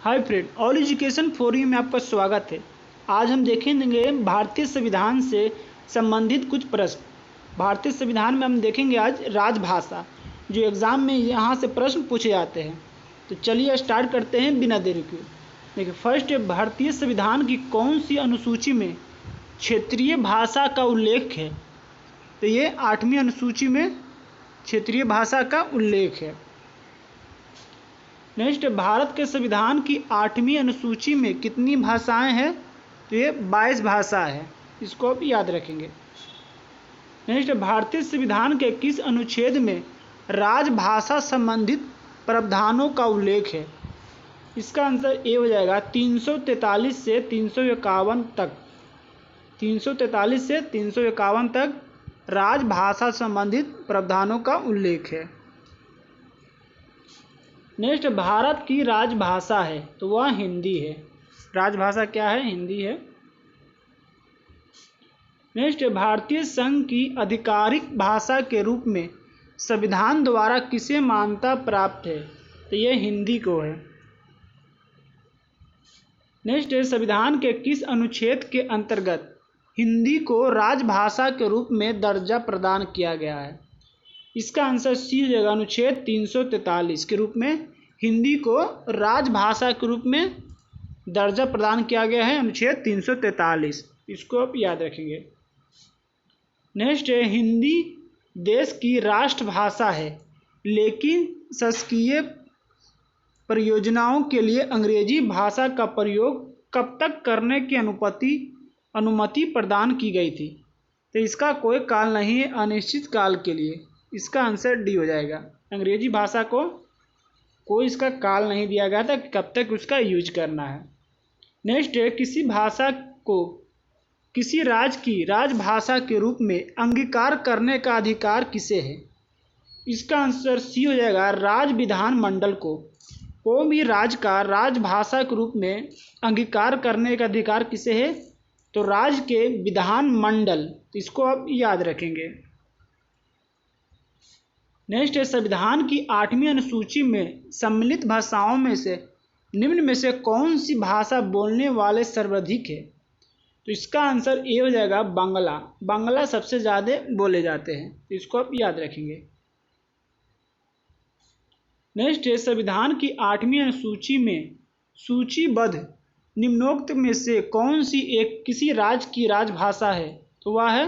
Hi friend, all education forum में आपका स्वागत है। आज हम देखेंगे भारतीय संविधान से संबंधित कुछ प्रश्न। भारतीय संविधान में हम देखेंगे आज राजभाषा, जो एग्ज़ाम में यहाँ से प्रश्न पूछे जाते हैं। तो चलिए स्टार्ट करते हैं बिना देरी के। देखिए, फर्स्ट है, भारतीय संविधान की कौन सी अनुसूची में क्षेत्रीय भाषा का उल्लेख है? तो ये 8वीं अनुसूची में क्षेत्रीय भाषा का उल्लेख है। नेक्स्ट, भारत के संविधान की 8वीं अनुसूची में कितनी भाषाएं हैं? तो ये 22 भाषा है, इसको आप याद रखेंगे। नेक्स्ट, भारतीय संविधान के किस अनुच्छेद में राजभाषा संबंधित प्रावधानों का उल्लेख है? इसका आंसर ए हो जाएगा 343 से 351 तक। 343 से 351 तक राजभाषा संबंधित प्रावधानों का उल्लेख है। नेक्स्ट, भारत की राजभाषा है तो वह हिंदी है। राजभाषा क्या है? हिंदी है। नेक्स्ट, भारतीय संघ की आधिकारिक भाषा के रूप में संविधान द्वारा किसे मान्यता प्राप्त है? तो यह हिंदी को है। नेक्स्ट, संविधान के किस अनुच्छेद के अंतर्गत हिंदी को राजभाषा के रूप में दर्जा प्रदान किया गया है? इसका आंसर सी हो जाएगा, अनुच्छेद 343 के रूप में हिंदी को राजभाषा के रूप में दर्जा प्रदान किया गया है, अनुच्छेद 343। इसको आप याद रखेंगे। नेक्स्ट है, हिंदी देश की राष्ट्रभाषा है, लेकिन शासकीय परियोजनाओं के लिए अंग्रेजी भाषा का प्रयोग कब तक करने की अनुमति प्रदान की गई थी? तो इसका कोई काल नहीं है, अनिश्चित काल के लिए। इसका आंसर डी हो जाएगा। अंग्रेजी भाषा को कोई इसका काल नहीं दिया गया था कि कब तक उसका यूज करना है। नेक्स्ट है, किसी भाषा को किसी राज्य की राजभाषा के रूप में अंगीकार करने का अधिकार किसे है? इसका आंसर सी हो जाएगा, राज्य विधानमंडल को। कोई भी राज्य का राजभाषा के रूप में अंगीकार करने का अधिकार किसे है? तो राज्य के विधानमंडल। इसको आप याद रखेंगे। नेक्स्ट है, संविधान की 8वीं अनुसूची में सम्मिलित भाषाओं में से निम्न में से कौन सी भाषा बोलने वाले सर्वाधिक है? तो इसका आंसर ए हो जाएगा, बांग्ला। बांग्ला सबसे ज़्यादा बोले जाते हैं, इसको आप याद रखेंगे। नेक्स्ट है, संविधान की 8वीं अनुसूची में सूचीबद्ध निम्नोक्त में से कौन सी एक किसी राज्य की राजभाषा है? तो वह है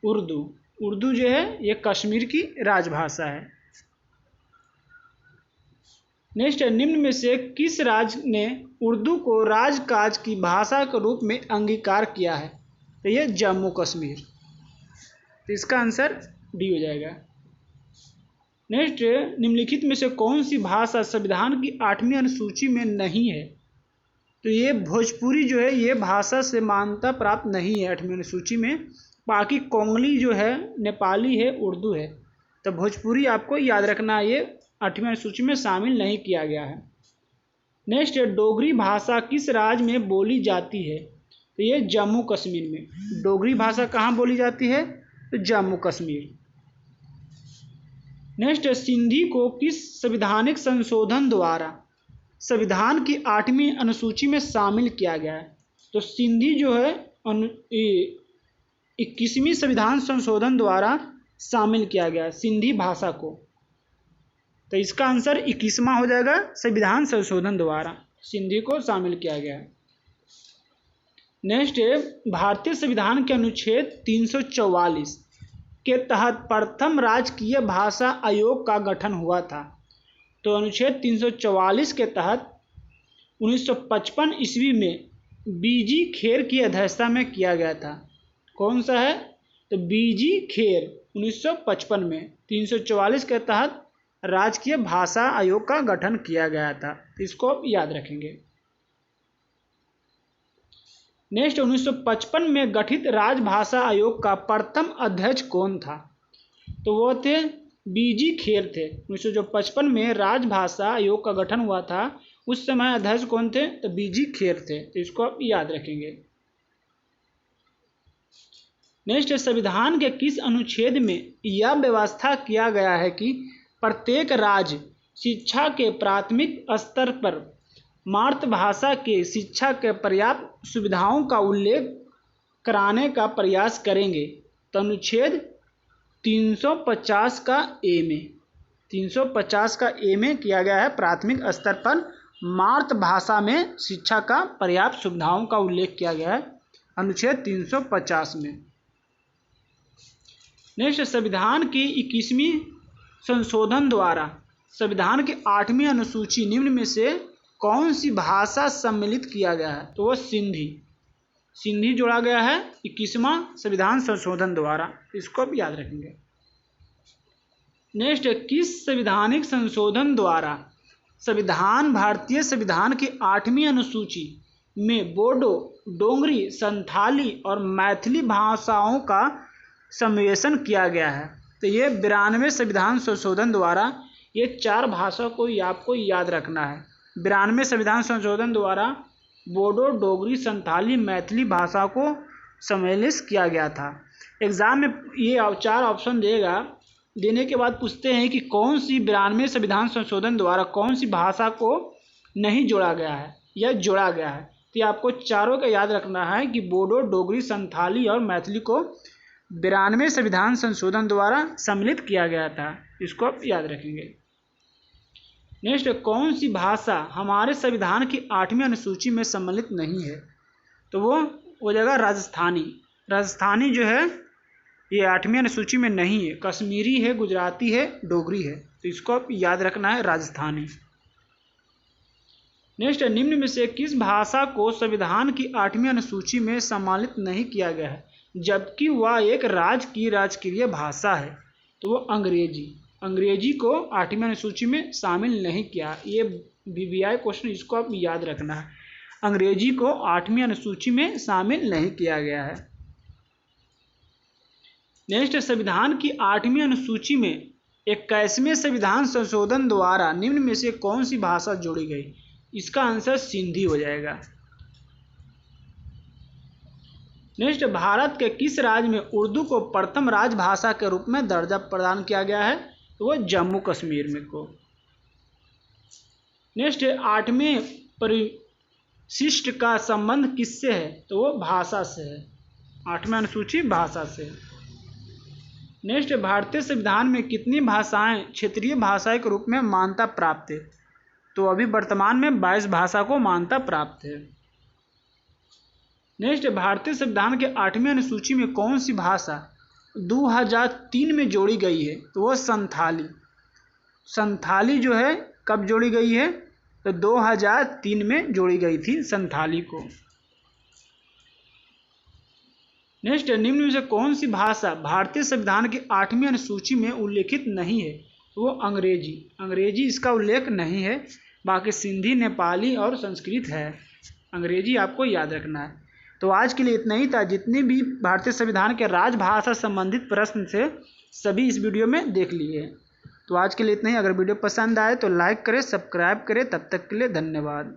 उर्दू। उर्दू जो है ये कश्मीर की राजभाषा है। नेक्स्ट है, निम्न में से किस राज्य ने उर्दू को राजकाज की भाषा के रूप में अंगीकार किया है? तो ये जम्मू कश्मीर। तो इसका आंसर डी हो जाएगा। नेक्स्ट, निम्नलिखित में से कौन सी भाषा संविधान की 8वीं अनुसूची में नहीं है? तो ये भोजपुरी जो है ये भाषा से मान्यता प्राप्त नहीं है 8वीं अनुसूची में। बाकी कोंगली जो है नेपाली है, उर्दू है। तो भोजपुरी आपको याद रखना है, ये 8वीं अनुसूची में शामिल नहीं किया गया है। नेक्स्ट है, डोगरी भाषा किस राज्य में बोली जाती है? तो ये जम्मू कश्मीर में। डोगरी भाषा कहाँ बोली जाती है? तो जम्मू कश्मीर। नेक्स्ट है, सिंधी को किस संवैधानिक संशोधन द्वारा संविधान की 8वीं अनुसूची में शामिल किया गया है? तो सिंधी जो है 21वीं संविधान संशोधन द्वारा शामिल किया गया सिंधी भाषा को। तो इसका आंसर 21वां हो जाएगा, संविधान संशोधन द्वारा सिंधी को शामिल किया गया है। नेक्स्ट है, भारतीय संविधान के अनुच्छेद 344 के तहत प्रथम राजकीय भाषा आयोग का गठन हुआ था। तो अनुच्छेद 344 के तहत 1955 ईस्वी में बीजी खेर की अध्यक्षता में किया गया था। कौन सा है? तो बीजी खेर 1955 में 344 के तहत राजकीय भाषा आयोग का गठन किया गया था। इसको आप याद रखेंगे। नेक्स्ट, 1955 में गठित राजभाषा आयोग का प्रथम अध्यक्ष कौन था? तो वो थे बीजी खेर थे। 1955 में राजभाषा आयोग का गठन हुआ था, उस समय अध्यक्ष कौन थे? तो बीजी खेर थे। तो इसको आप याद रखेंगे। नेक्स्ट, संविधान के किस अनुच्छेद में यह व्यवस्था किया गया है कि प्रत्येक राज्य शिक्षा के प्राथमिक स्तर पर मातृभाषा के शिक्षा के पर्याप्त सुविधाओं का उल्लेख कराने का प्रयास करेंगे। तो अनुच्छेद 350 का ए में 350 का ए में किया गया है, प्राथमिक स्तर पर मातृभाषा में शिक्षा का पर्याप्त सुविधाओं का उल्लेख किया गया है अनुच्छेद 350 में। नेक्स्ट, संविधान की 21वीं संशोधन द्वारा संविधान की 8वीं अनुसूची निम्न में से कौन सी भाषा सम्मिलित किया गया है? तो वह सिंधी जोड़ा गया है 21वां संविधान संशोधन द्वारा, इसको भी याद रखेंगे। नेक्स्ट, किस संवैधानिक संशोधन द्वारा भारतीय संविधान की 8वीं अनुसूची में बोडो, डोगरी, संथाली और मैथिली भाषाओं का समावेशन किया गया है? तो ये 92वें संविधान संशोधन द्वारा ये 4 भाषा को आपको याद रखना है। 92वें संविधान संशोधन द्वारा बोडो, डोगरी, संथाली, मैथिली भाषा को सम्मिलित किया गया था। एग्जाम में ये 4 ऑप्शन देने के बाद पूछते हैं कि कौन सी 92वें संविधान संशोधन द्वारा कौन सी भाषा को नहीं जोड़ा गया है या जोड़ा गया है। तो आपको चारों का याद रखना है कि बोडो, डोगरी, संथाली और मैथिली को 92वें संविधान संशोधन द्वारा सम्मिलित किया गया था, इसको आप याद रखेंगे। नेक्स्ट, कौन सी भाषा हमारे संविधान की 8वीं अनुसूची में सम्मिलित नहीं है? तो वो जगह राजस्थानी जो है ये 8वीं अनुसूची में नहीं है। कश्मीरी है, गुजराती है, डोगरी है, तो इसको आप याद रखना है, राजस्थानी। नेक्स्ट, निम्न में से किस भाषा को संविधान की 8वीं अनुसूची में सम्मिलित नहीं किया गया है जबकि वह एक राजकीय भाषा है? तो वो अंग्रेजी को 8वीं अनुसूची में शामिल नहीं किया। ये VVI क्वेश्चन, इसको आप याद रखना है, अंग्रेजी को 8वीं अनुसूची में शामिल नहीं किया गया है। नेक्स्ट, संविधान की 8वीं अनुसूची में 21वें संविधान संशोधन द्वारा निम्न में से कौन सी भाषा जोड़ी गई? इसका आंसर सिंधी हो जाएगा। नेक्स्ट, भारत के किस राज्य में उर्दू को प्रथम राजभाषा के रूप में दर्जा प्रदान किया गया है? तो वो जम्मू कश्मीर में को। नेक्स्ट, 8वें परिशिष्ट का संबंध किससे है? तो वो भाषा से है, 8वें अनुसूची भाषा से। नेक्स्ट, भारतीय संविधान में कितनी भाषाएं क्षेत्रीय भाषाएं के रूप में मान्यता प्राप्त है? तो अभी वर्तमान में 22 भाषा को मान्यता प्राप्त है। नेक्स्ट, भारतीय संविधान के 8वीं अनुसूची में कौन सी भाषा 2003 में जोड़ी गई है? तो वो संथाली जो है कब जोड़ी गई है? तो 2003 में जोड़ी गई थी संथाली को। नेक्स्ट, निम्न में से कौन सी भाषा भारतीय संविधान के 8वीं अनुसूची में उल्लेखित नहीं है? तो वो अंग्रेजी इसका उल्लेख नहीं है, बाकी सिंधी, नेपाली और संस्कृत है। अंग्रेजी आपको याद रखना है। तो आज के लिए इतना ही था। जितने भी भारतीय संविधान के राजभाषा संबंधित प्रश्न थे सभी इस वीडियो में देख लिए। तो आज के लिए इतना ही। अगर वीडियो पसंद आए तो लाइक करें, सब्सक्राइब करें। तब तक के लिए धन्यवाद।